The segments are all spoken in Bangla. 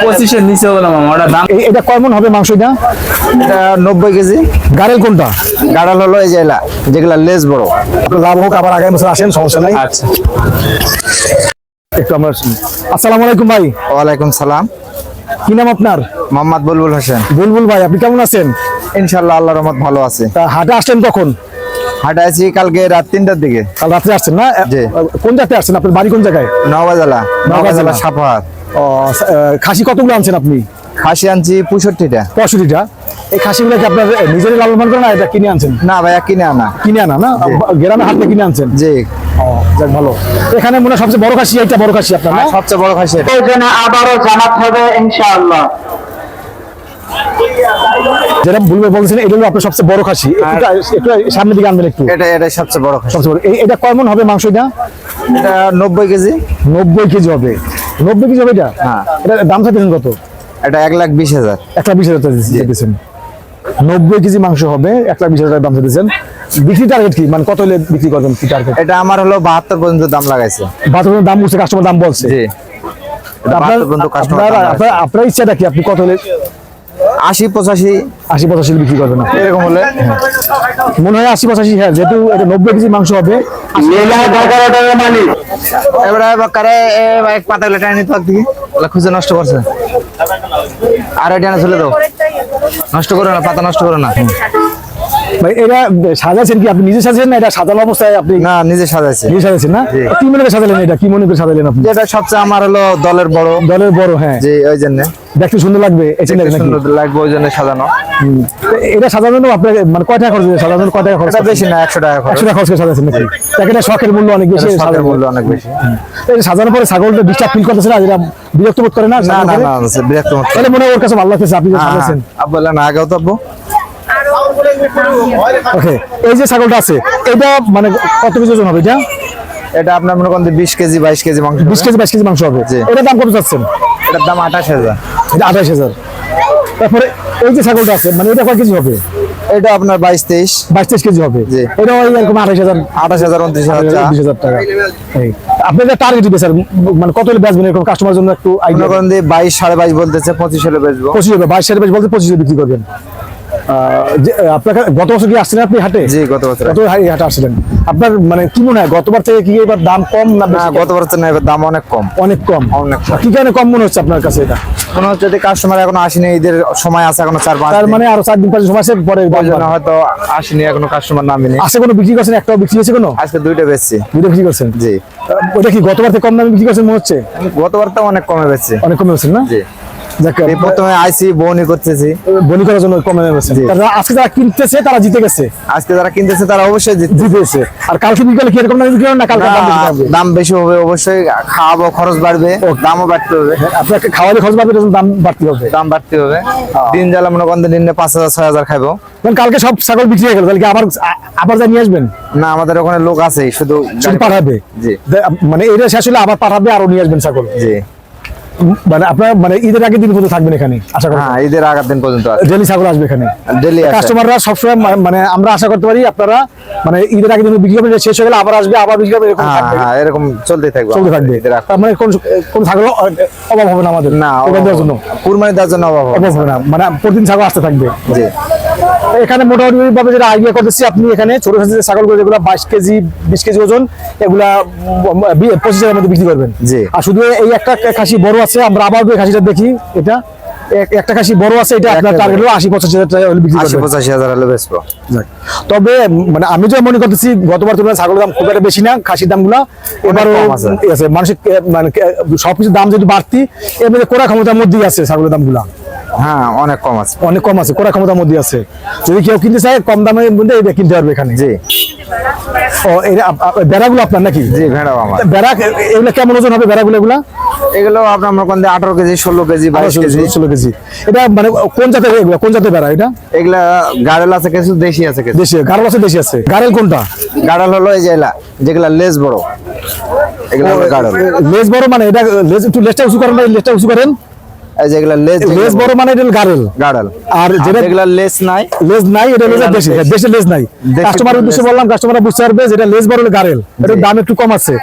25-এর নিচে হলো না মামা, ওটা দাম। এটা কয় মণ হবে মাংস? এটা 90 কেজি। গাড়েল কোনটা? গাড়াল হলো এই যেগুলা লেজ বড়। লাভ হোক, আবার আগামী বছর আসেন, সমস্যা নাই। আচ্ছা, একটু আমরা আসসালামু আলাইকুম ভাই। ওয়ালাইকুম সালাম। কি নাম আপনার? মোহাম্মদ বুলবুল হোসেন। বুলবুল ভাই, আপনি কেমন আছেন? ইনশাআল্লাহ আল্লাহর রহমত ভালো আছে। তা হাটে আসলেন কখন? হাটে আছি কালকে রাত 3টার দিকে। কাল রাত্রে আসছেন না? জি। কোন জায়গাতে আসছেন? আপনার বাড়ি কোন জায়গায়? নওগাঁ জেলা জেলা। সাপাহার। ও, খাসি কতগুলো আনছেন আপনি? খাসি আনছি 65টা। 65টা। এই খাসিগুলো কি আপনার নিজের লালন পালন করেন না এটা কিনে আনছেন? না ভাইয়া কিনে আনা। কিনে আনা না? গ্রামে হাটে কিনে আনছেন? জি। ও, যাক ভালো। এখানে মনে হয় সবচেয়ে বড় খাসি এইটা, বড় খাসি আপনার না? সবচেয়ে বড় খাসি এটা। আবারও জানাতে হবে ইনশাআল্লাহ। যেটা বলবে বলছেন এটা হলো আপনার সবচেয়ে বড় খাসি। একটু সামনের দিকে আনবেন একটু। এটা সবচেয়ে বড় খাসি। সবচেয়ে বড়। এটা কয় মণ হবে মাংস? এটা এটা 90 কেজি। 90 কেজি হবে। 90 কেজি হবে এটা? হ্যাঁ। এটা দাম চাইতেছেন কত? এটা 1,20,000। 1,20,000 চাইতেছেন। 90 কেজি মাংস হবে, 1,20,000 দাম চাইতেছেন। বিক্রি টার্গেট কি, মানে কত হলে বিক্রি করবেন? কি টার্গেট? এটা আমার হলো 72 পর্যন্ত দাম লাগাইছে। 72 দাম বলছে, কাস্টমার দাম বলছে। জি। আপনার 72 পর্যন্ত কাস্টমার। আপনার ইচ্ছাটা কি, আপনি কত হলে? 80-85 80-85 বিক্রি করবেন আপনি? এরকম হলে মনে হয় 80-85। হ্যাঁ, যেহেতু এটা 90 কেজি মাংস হবে। এবারে বাকারে এক পাতা গুলো টানি তো দিকে ওলা খুঁজে নষ্ট করছে। আর এটা না চলে দাও, নষ্ট করো না, পাতা নষ্ট করো না। ভাই এটা সাজাছেন কি আপনি নিজে সাজাছেন না এটা সাজানো অবস্থায় আপনি? না, নিজে সাজাইছে। নিজে সাজাছেন না? কি মনে করে সাজালেন এটা? কি মনে করে সাজালেন আপনি? যেটা সবচেয়ে আমার হলো দলের বড়। দলের বড়, হ্যাঁ। জি, ওই জন্য দেখতে সুন্দর লাগবে, এই জন্য নাকি? সুন্দর লাগবে ওই জন্য সাজানো। এটা সাজানোর জন্য আপনার মানে কয় টাকা খরচ হয়েছে? সাজানোর কয় টাকা খরচ? এটা বেশি না, 100 টাকা খরচ। 100 টাকা খরচ করে সাজাছেন নাকি? এটা শখের মূল্য অনেক বেশি। সাজানোর মূল্য অনেক বেশি। এই সাজানোর পরে ছাগলটা ডিস্টার্ব ফিল করতেছে না? যেটা বিরক্ত বোধ করে না? না না না, বিরক্ত হচ্ছে। তাহলে মনে হয় ওর কাছে ভালো লাগতেছে আপনি যে সাজাছেন। আব্বুল্লাহ না, আগেও তো আব্বু। ওকে, এই যে ছাগলটা আছে এটা মানে কত কেজি ওজন হবে? এটা এটা আপনার মনে করেন 20 কেজি 22 কেজি মাংস। 20 কেজি 22 কেজি মাংস হবে। জি। এটার দাম কত চাচ্ছেন? এটার দাম 28,000। এটা 28,000। তারপরে এই যে ছাগলটা আছে মানে এটা কয় কেজি হবে? এটা আপনার 22-23 22-23 কেজি হবে। জি। এটা ওই এরকম 28,000 28,000 29,000 20,000 টাকা। এই আপনাদের টার্গেট দিবে স্যার, মানে কত হলে বেচবেন এরকম কাস্টমার জন্য একটু মনে আইডিয়া? করেন 22 22.5 বলতেছে, 25 হলে বেচবো। 25 হবে। 22 বলতে 25 বিক্রি করবেন। আপনার গত বছর কি আসছিলেন আপনি হাটে? জি, গত বছর। গত হাটে আসছিলেন। আপনার মানে কি মনে হয় গতবার থেকে কি এবার দাম কম না না, বেশি? গত বছর না, এবার দাম অনেক কম। অনেক কম। অনেক কম। কি কারণে কম মনে হচ্ছে আপনার কাছে এটা? মনে হচ্ছে যে কাস্টমার এখনো আসেনি, ঈদের সময় আছে এখনো 4-5 তার দিন। মানে আরো 4 দিন 5 সময় আছে পরে দাম ওই জন্য বাড়বে। হয়তো আসেনি এখনো, কাস্টমার নামেনি। আছে কোনো বিক্রি করছেন? একটাও বিক্রি হয়েছে কোনো? আজকে 2টা বেচছি। দুটো বিক্রি করছেন? জি। ওটা কি গতবার থেকে কম দামে বিক্রি করছেন মনে হচ্ছে? গতবার তো অনেক কমে বেচছি। অনেক কমে হচ্ছেন না? জি। যাক, এই প্রথমে আইসি বউনি করতেছি। বনি করার জন্য কমে হচ্ছে। জি। আজকে যারা কিনতেছে তারা জিতে গেছে। আজকে যারা কিনতেছে তারা অবশ্যই জিতবে। জিতেছে। আর কালকে বিকেলে কি এরকম দামে বিক্রি হবে না? কালকে দাম বেশি থাকবে? দাম বেশি হবে অবশ্যই, খাওয়াবো, খরচ বাড়বে, দামও বাড়তে হবে। আপনাকে খাওয়ালে খরচ বাড়বে, এরকম দাম বাড়তে হবে। দাম বাড়তে হবে। দিন জ্বালা মনে করেন দিনে 5,000 6,000 খাইবো। কারণ কালকে সব ছাগল বিক্রি হয়ে গেল, তাহলে কি আবার যা নিয়ে আসবেন? না, আমাদের ওখানে লোক আছে, শুধু শুধু পাঠাবে? জি। মানে এটা শেষ হলে আবার পাঠাবে, আরো নিয়ে আসবেন ছাগল? জি। মানে আপনার মানে ঈদের আগের দিন পর্যন্ত থাকবেন এখানে আশা করি? হ্যাঁ, ঈদের আগের দিন পর্যন্ত আছে। ডেলি ছাগল আসবে এখানে? ডেলি কাস্টমাররা সবসময় মানে আমরা আশা করতে পারি আপনারা মানে ঈদের আগের দিন বিক্রি করবেন, শেষ হয়ে গেলে আবার আসবে, আবার বিক্রি করবে, এরকম থাকবে? হ্যাঁ, এরকম চলতেই থাকবে। চলতে থাকবে। ঈদের আগে। তার মানে কোন ছাগল অভাব হবে না আমাদের? না, ওটা দেওয়ার জন্য কুরবানি দেওয়ার জন্য অভাব হবে অভাব হবে না, মানে প্রতিদিন ছাগল আসতে থাকবে। জি। এখানে মোটামুটি ভাবে যেটা আইডিয়া করতেছি, আপনি এখানে ছোট সাইজের ছাগলগুলো যেগুলো 22 কেজি 20 কেজি ওজন, এগুলা 25,000 মধ্যে বিক্রি করবেন। জি। আর শুধু এই একটা খাসি বড় আছে, আমরা আবার ওই খাসিটা দেখি। এটা একটা খাসি বড় আছে, এটা আপনার টার্গেট হলো 80-85,000 টাকা হলে বিক্রি করবেন। 80-85,000 হলে বেচবো। তবে মানে আমি যে মনে করতেছি গতবার তুলনায় ছাগলের দাম খুব একটা বেশি না, খাসির দামগুলো এবারও কম আছে। আছে। মানুষের মানে সবকিছু দাম যেহেতু বাড়তি, এর মধ্যে কোরা ক্ষমতার মধ্যেই আছে ছাগলের দামগুলো। হ্যাঁ, অনেক কম আছে। অনেক কম আছে, কোরা ক্ষমতার মধ্যে আছে। যদি কেউ কিনতে চায় কম দামের মধ্যে এটা কিনতে পারবে এখানে। জি। ও, বেড়াগুলো আপনার নাকি? জি, ভেড়াও আমার। বেড়া এগুলো কেমন ওজন হবে বেড়াগুলো? এগুলো আপনার মনে করেন 18 কেজি 16 কেজি 22 কেজি 16 কেজি। এটা মানে কোন জাতের এগুলো? কোন জাতের বেড়া এটা? এগুলা গাড়েল আছে কিছু, দেশি আছে কিছু। দেশি গাড়ল আছে? দেশি আছে। গাড়েল কোনটা? গাড়াল হলো এই যেগুলা লেজ বড়, এগুলা হলো গাড়াল। লেজ বড় মানে এটা লেজ একটু লেজটা উঁচু করেন ভাই, লেজটা উঁচু করেন। এই যেগুলা লেজ লেজ বড় মানে এটা গাড়ল। গাড়ল। আর যেটা যেগুলা লেজ নাই, লেজ নাই এটা হলো দেশি, দেশে লেজ নাই। দেশি কাস্টমার উদ্দেশ্যে বললাম, কাস্টমাররা বুঝতে পারবে যেটা লেজ বড় হলো গাড়ল, এটার দাম একটু কম আছে।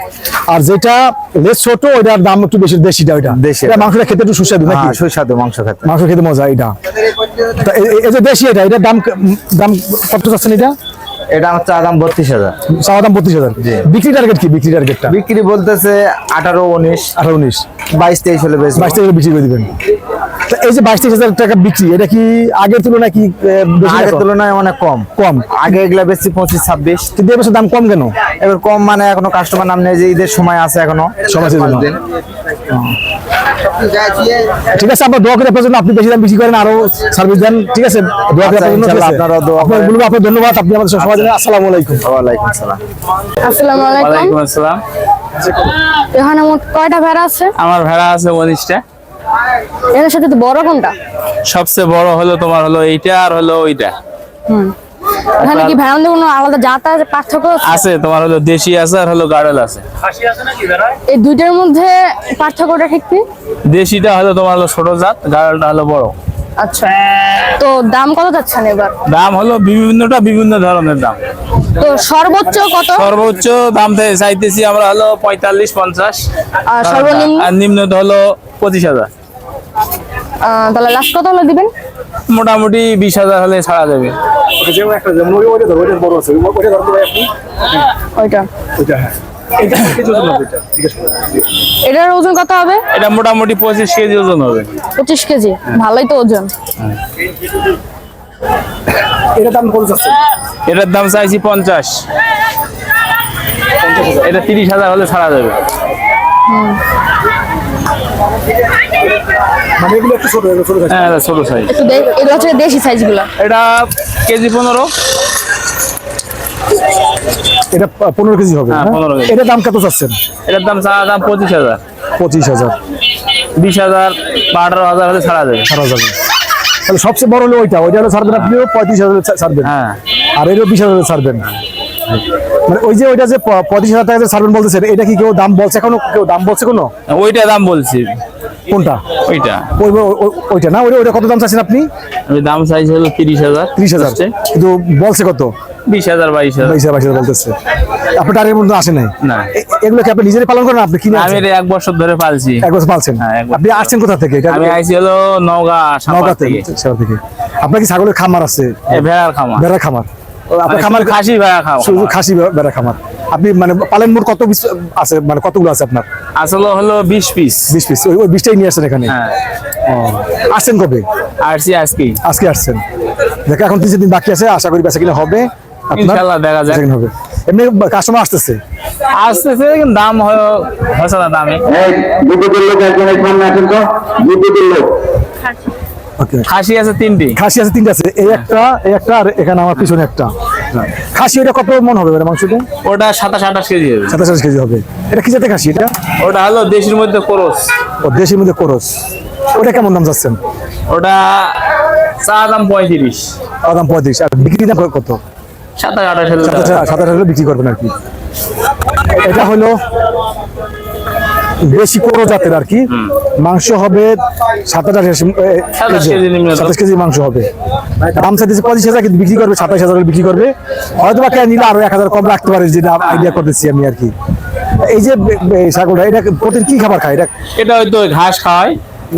আর যেটা লেজ ছোট ওটার দাম একটু বেশি, দেশিটা ওইটা। দেশিটা। এটা মাংসটা খেতে একটু সুস্বাদু নাকি? হ্যাঁ সুস্বাদু মাংস খেতে। মাংস খেতে মজা এটা। তা এই যে দেশি এটার দাম দাম কত চাচ্ছেন এটা? এটা আমার চা দাম 32,000। চাওয়া দাম 32,000। বিক্রি টার্গেট কি? বিক্রি টার্গেটটা বিক্রি বলতেছে 18, 19, 18, 19, 22, 23 হলে বেশ। 22 টাকা বিক্রি করে দিবেন। তো এই যে 22-23 হাজার টাকা বিক্রি, এটা কি আগের তুলনায় কি বেশি? আগের তুলনায় অনেক কম। কম। আগে এগুলা বেশি 25, 26। কিন্তু এবছর দাম কম কেন? এবার কম মানে এখনো কাস্টমার নাম নেই, যে ঈদের সময় আছে এখনো সময় আছে 5 জন্য। দিন। ঠিক আছে, আমরা দোয়া করি আপনার জন্য, আপনি বেশি দাম বিক্রি করেন, আরো সার্ভিস দেন। ঠিক আছে, দোয়া করি আচ্ছা, আপনার জন্য। ইনশাআল্লাহ আপনারাও দোয়া আপনার করেন। বলবো, আপনার ধন্যবাদ, আপনি আমাদের সাথে সময় দেন। আসসালামু আলাইকুম। ওয়ালাইকুম আসসালাম। আসসালামু আলাইকুম। ওয়ালাইকুম আসসালাম। এখানে মোট কয়টা ভেড়া আছে? আমার ভেড়া আছে 19টা। এর সাথে তো বড় কোনটা? সবচেয়ে বড় হলো তোমার হলো এইটা আর হলো ওইটা। এখানে কি ভেড়ার মধ্যে কোনো আলাদা জাত আছে, পার্থক্য আছে? আছে তোমার হলো দেশি আছে আর হলো গাড়ল আছে। এই দুইটার মধ্যে পার্থক্যটা ঠিক কি? দেশিটা হলো তোমার হলো ছোট জাত, গাড়লটা হলো বড়। আচ্ছা, তো দাম কত যাচ্ছেন এবার? দাম হলো বিভিন্নটা বিভিন্ন ধরনের দাম। তো সর্বোচ্চ কত? সর্বোচ্চ দাম চাইতেছি আমরা হলো 45, 50। আর সর্বনিম্ন? আর নিম্ন হলো 25,000। তাহলে লাস্ট কত হলো দিবেন? মোটামুটি 20,000 হলে ছাড়া যাবে। ওইটা এটার ওজন কত হবে? এটা মোটামুটি 25 কেজি ওজন হবে। 25 কেজি, ভালোই তো ওজন। এটা দাম কত যাচ্ছে? এটার দাম চাইছি 50। এটা 30,000 হলে ছাড়া যাবে। মানে এগুলো একটু ছোট, ছোট হ্যাঁ এটা ছোট সাইজ। একটু এগুলো হচ্ছে দেশি সাইজগুলো। এটা কেজি 15। এটা 15 কেজি হবে। হ্যাঁ, 15 কেজি। এটা দাম কত চাচ্ছেন? এটার দাম চাওয়া দাম 25,000। 25,000 20,000 বা 18,000 হলে ছাড়া যাবে। ছাড়া যাবে। তাহলে সবচেয়ে বড় হলো ওইটা, ওইটা হলো ছাড়বেন আপনিও 35,000 ছাড়বেন। হ্যাঁ আর এরও 20,000 ছাড়বেন। মানে ওই যে ওইটা যে 35,000 টাকা যে ছাড়বেন বলতেছেন, এটা কি কেউ দাম বলছে এখনো? কেউ দাম বলছে কোনো? ওইটা দাম বলছি। কোনটা? ওইটা ওইটা না, ওইটা কত দাম চাচ্ছেন আপনি? আমি দাম চাইছি হলো 30,000। 30,000, কিন্তু বলছে কত? 20,000, 22,000। 22,000 বলতেছে। আপনি টার্গেটের মধ্যে আসে নাই? না। এগুলো কি আপনি নিজেই পালন করেন? আপনি কিনে আমি আনছেন? এটা 1 বছর ধরে পালছি। 1 বছর পালছেন? হ্যাঁ, 1 বছর। আপনি আসছেন কোথা থেকে? এটা আমি আইছি হলো নওগাঁ নওগাঁ থেকে। থেকে। আপনার কি ছাগলের খামার আছে? এই ভেড়ার খামার। ভেড়া খামার? আপনার খামার মানে খাসি ভেড়া খামার। শুধু খাসি ভেড়া খামার? আপনি মানে পালেন মোট কত পিস আছে, মানে কতগুলো আছে আপনার? আসলে হলো 20 পিস। 20 পিস। ওই 20টাই নিয়ে আসছেন এখানে? হ্যাঁ। আসছেন কবে? আসছি আজকেই। আজকে আসছেন। দেখো এখন 3 দিন বাকি আছে, আশা করি বেচা কিনা হবে। আপনার ইনশাআল্লাহ দেখা যাক। বেচা কিনা হবে। এমনি কাস্টমার আসতেছে? আসতেছে কিন্তু দাম হচ্ছে না দামে। এই বিদ্যুতের লোক একজন সামনে আসেন তো, বিদ্যুতের লোক। ওকে। খাসি আছে 3টি। খাসি আছে 3টা আছে, এই একটা আর এখানে আমার পিছনে একটা। খাসি ওটা কত মন হবে মাংসটা? ওটা 27-28 কেজি হবে। 27 কেজি হবে। এটা কি জাতের খাসি এটা? ওটা হলো দেশের মধ্যে ক্রস। ও দেশের মধ্যে করস। ওটা কেমন দাম যাচ্ছেন? ওটা চা দাম 35। দাম 35। আর বিক্রি দাম কত? 27-28 27 হলে বিক্রি করবেন আর কি। এটা হলো বেশি করো জাতের আর কি। মাংস হবে 27 কেজি নিম্ন। 27 কেজি মাংস হবে। দাম চাইতেছে 25,000, কিন্তু বিক্রি করবে 27,000 বিক্রি করবে। হয়তো বা কেন নিলে আরো 1,000 কম রাখতে পারে, যেটা আইডিয়া করতেছি আমি আর কি। এই যে ছাগলটা, এটা প্রতিদিন কি খাবার খায়? এটা এটা হয়তো ঘাস খায়,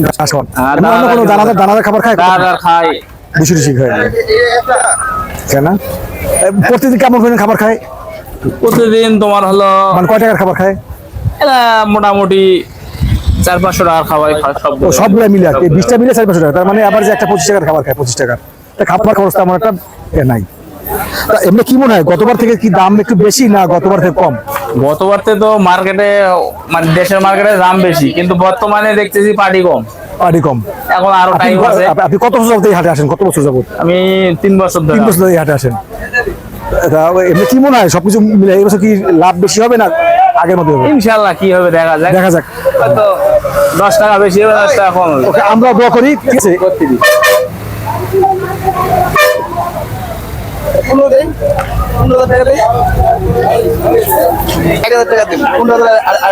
ঘাস খায়? আর অন্য কোনো দানাদার খাবার খায়? দানাদার খায়। বেশি খায় কেন? প্রতিদিন কেমন করে খাবার খায়? প্রতিদিন তোমার হলো মানে কয় টাকার খাবার খায়? এরা মোটামুটি 400-500 টাকার খাবার খায় সব। ও সবগুলো মিলে আর কি 20টা মিলে 400 টাকা। তার মানে আবার যে একটা 25 টাকার খাবার খায়, 25 টাকার খাবার খরচ আমার একটা নাই। তা এমনি কি মনে হয় গতবার থেকে কি দাম একটু বেশি না গতবার থেকে কম? গতবারতে তো মার্কেটে মানে দেশের মার্কেটে দাম বেশি, কিন্তু বর্তমানে দেখতেছি পার্টি কম। পাটি কম। এখন আরো টাইম আছে। আপনি কত বছর যাবত এই হাটে আসেন? কত বছর যাবত? আমি 3 বছর ধরে। 3 বছর ধরে এই হাটে আসেন। তা এমনি কি মনে হয় সবকিছু মিলে এই বছর কি লাভ বেশি হবে না আগের মতো হবে? ইনশাআল্লাহ কি হবে দেখা যাক। দেখা যাক। হয়তো 10 টাকা বেশি হবে, 10 টাকা কম হবে। ওকে, আমরা দোয়া করি। ঠিক আছে।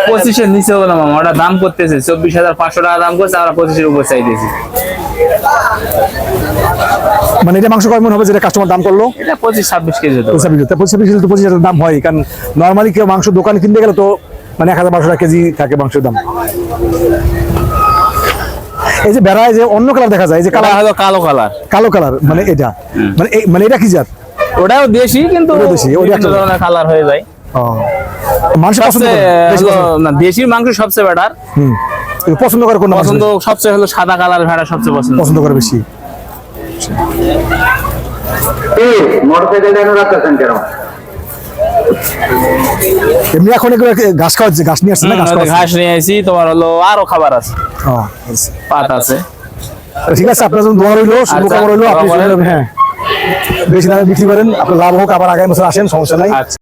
পঁচিশের নিচে হলো না মামা, ওটা দাম করতেছে 24,500 টাকা দাম করছে, আমরা 25-এর উপর চাইতেছি। মানে এটা মাংস কয় মন হবে যেটা কাস্টমার দাম করলো? এটা 25-26 কেজি হতো। 25 তো 25,000 দাম হয়, কারণ নর্মালি কেউ মাংস দোকানে কিনতে গেলে তো মানে 1,500 টাকা কেজি থাকে মাংসের দাম। এই যে বেড়ায় যে অন্য কালার দেখা যায়, এই যে কালার কালার হলো কালো কালার, কালো কালার, মানে এটা মানে এটা কি জাত? ওটাও দেশি কিন্তু ওটাও দেশি, ওটা বিভিন্ন একটা- ধরনের কালার হয়ে যায়। ও, মানুষ পছন্দ সবচেয়ে করে বেশি হলো পছন্দ- না, দেশির মাংস সবচেয়ে বেটার। পছন্দ করে কোন পছন্দ সবচেয়ে হলো সাদা কালার ভেড়া সবচেয়ে পছন্দ। পছন্দ করে বেশি? মোটরসাইকেল যেন রাখতেছেন কেন? এমনি এখন এগুলো ঘাস খাওয়াচ্ছে, ঘাস নিয়ে আসছে না, ঘাস খাওয়াচ্ছে। ঘাস নিয়ে আসি, তোমার হলো আরো খাবার আছে, ও, আচ্ছা। পাত আছে। ঠিক আছে, আপনার জন্য দোয়া রইলো, শুভকামনা রইলো, আপনি দোয়া করেন। হ্যাঁ বেশি দামে বিক্রি করেন, আপনার লাভ হোক, আবার আগামী বছর আসেন, সমস্যা নাই। আচ্ছা।